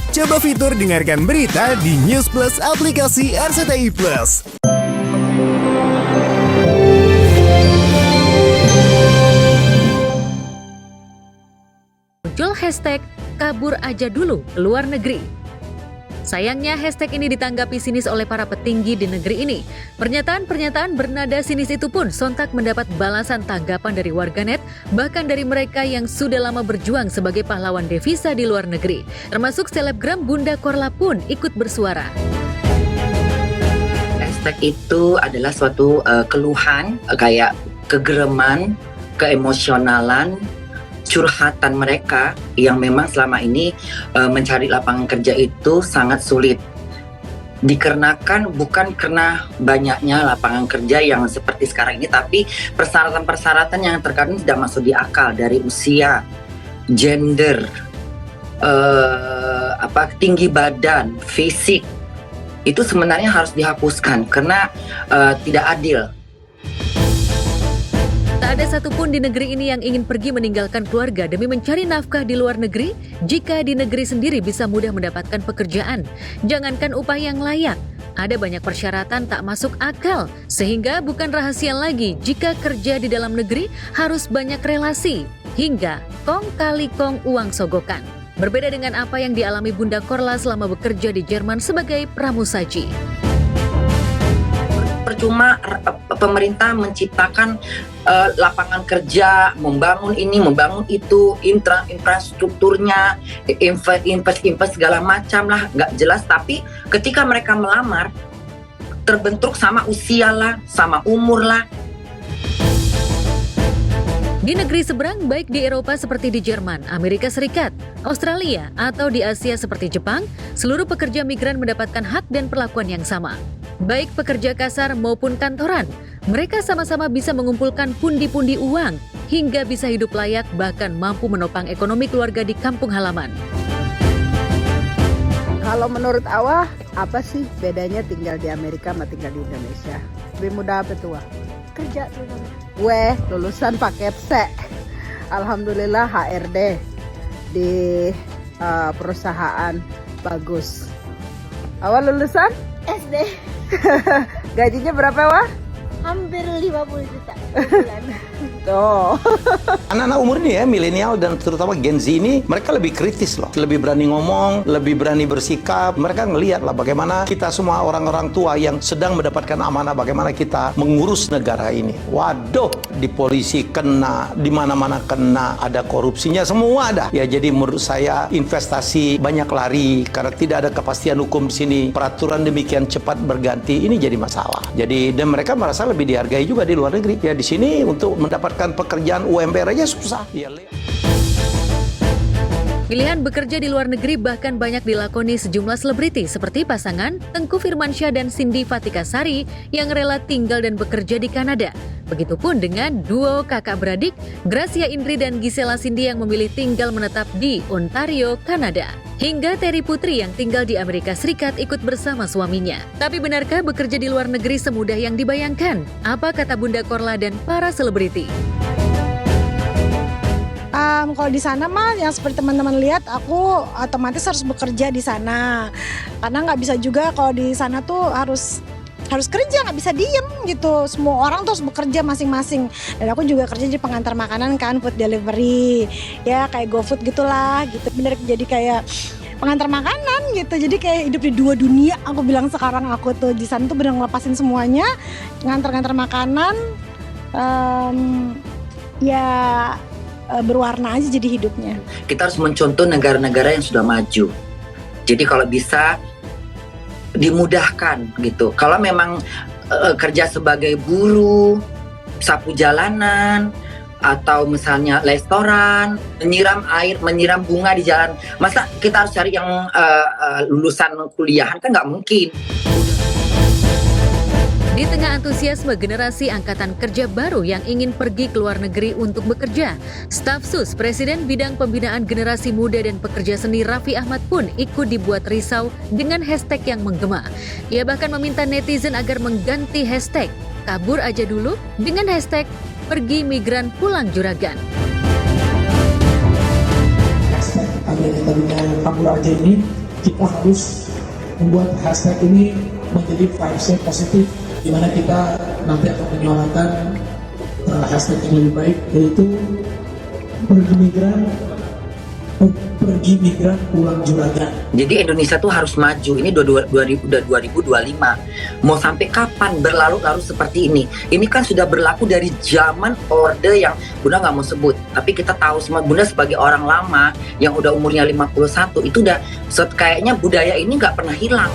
Coba fitur dengarkan berita di News Plus aplikasi RCTI Plus. Muncul hashtag kabur aja dulu ke luar negeri. Sayangnya hashtag ini ditanggapi sinis oleh para petinggi di negeri ini. Pernyataan-pernyataan bernada sinis itu pun sontak mendapat balasan tanggapan dari warganet, bahkan dari mereka yang sudah lama berjuang sebagai pahlawan devisa di luar negeri. Termasuk selebgram Bunda Korla pun ikut bersuara. Hashtag itu adalah suatu keluhan, kayak kegereman, keemosionalan, curhatan mereka yang memang selama ini mencari lapangan kerja itu sangat sulit. Dikarenakan bukan karena banyaknya lapangan kerja yang seperti sekarang ini, tapi persyaratan-persyaratan yang terkadang tidak masuk di akal, dari usia, gender, tinggi badan, fisik, itu sebenarnya harus dihapuskan karena tidak adil. Tak ada satupun di negeri ini yang ingin pergi meninggalkan keluarga demi mencari nafkah di luar negeri jika di negeri sendiri bisa mudah mendapatkan pekerjaan. Jangankan upah yang layak, ada banyak persyaratan tak masuk akal, sehingga bukan rahasia lagi jika kerja di dalam negeri harus banyak relasi, hingga kong kali kong uang sogokan. Berbeda dengan apa yang dialami Bunda Korla selama bekerja di Jerman sebagai pramusaji. Percuma pemerintah menciptakan lapangan kerja, membangun ini, membangun itu, infrastrukturnya, invest segala macam lah, nggak jelas. Tapi ketika mereka melamar, terbentuk sama usia lah, sama umur lah. Di negeri seberang, baik di Eropa seperti di Jerman, Amerika Serikat, Australia, atau di Asia seperti Jepang, seluruh pekerja migran mendapatkan hak dan perlakuan yang sama. Baik pekerja kasar maupun kantoran, mereka sama-sama bisa mengumpulkan pundi-pundi uang hingga bisa hidup layak, bahkan mampu menopang ekonomi keluarga di kampung halaman. Kalau menurut Awah, apa sih bedanya tinggal di Amerika sama tinggal di Indonesia? Lebih mudah apa tuh, Wah? Kerja tuh. Gue lulusan paket C. Alhamdulillah HRD di perusahaan bagus. Awal lulusan? SD Gajinya berapa, Wah? hampir 50 juta bulan. Tuh. Anak-anak umur ini ya, milenial dan terutama Gen Z ini, mereka lebih kritis loh. Lebih berani ngomong, lebih berani bersikap. Mereka ngelihat lah bagaimana kita semua orang-orang tua yang sedang mendapatkan amanah, bagaimana kita mengurus negara ini. Waduh, di polisi kena, di mana-mana kena, ada korupsinya, semua ada. Ya jadi menurut saya investasi banyak lari karena tidak ada kepastian hukum di sini. Peraturan demikian cepat berganti, ini jadi masalah. Jadi dan mereka merasa lebih dihargai juga di luar negeri. Ya di sini untuk mendapatkan pekerjaan UMR aja susah. Ya. Pilihan bekerja di luar negeri bahkan banyak dilakoni sejumlah selebriti seperti pasangan Tengku Firmansyah dan Cindy Fatikasari yang rela tinggal dan bekerja di Kanada. Begitupun dengan duo kakak beradik Gracia Indri dan Gisela Cindy yang memilih tinggal menetap di Ontario, Kanada. Hingga Terry Putri yang tinggal di Amerika Serikat ikut bersama suaminya. Tapi benarkah bekerja di luar negeri semudah yang dibayangkan? Apa kata Bunda Korla dan para selebriti? Kalau di sana mah yang seperti teman-teman lihat, aku otomatis harus bekerja di sana. Karena nggak bisa juga kalau di sana tuh harus kerja, nggak bisa diem gitu. Semua orang tuh harus bekerja masing-masing. Dan aku juga kerja di pengantar makanan kan, food delivery. Ya kayak GoFood gitulah gitu. Bener jadi kayak pengantar makanan gitu. Jadi kayak hidup di dua dunia. Aku bilang sekarang aku tuh di sana tuh bener ngelepasin semuanya. Ngantar-ngantar makanan. Berwarna aja jadi hidupnya. Kita harus mencontoh negara-negara yang sudah maju. Jadi kalau bisa dimudahkan gitu. Kalau memang kerja sebagai buruh, sapu jalanan, atau misalnya restoran, menyiram air, menyiram bunga di jalan, masa kita harus cari yang lulusan kuliahan, kan nggak mungkin. Di tengah antusiasme generasi angkatan kerja baru yang ingin pergi ke luar negeri untuk bekerja, staf sus Presiden Bidang Pembinaan Generasi Muda dan Pekerja Seni Raffi Ahmad pun ikut dibuat risau dengan hashtag yang menggema. Ia bahkan meminta netizen agar mengganti hashtag kabur aja dulu dengan hashtag pergi migran pulang juragan. Hashtag kabur aja ini kita harus membuat hashtag ini menjadi 5C positif, di mana kita nanti akan menyuarakan hashtag yang lebih baik, yaitu pergi migran pulang juragan. Jadi Indonesia tuh harus maju. Ini 2025. Mau sampai kapan berlarut-larut seperti ini? Ini kan sudah berlaku dari zaman Orde yang Bunda nggak mau sebut. Tapi kita tahu semua, Bunda sebagai orang lama yang udah umurnya 51, itu udah kayaknya budaya ini nggak pernah hilang.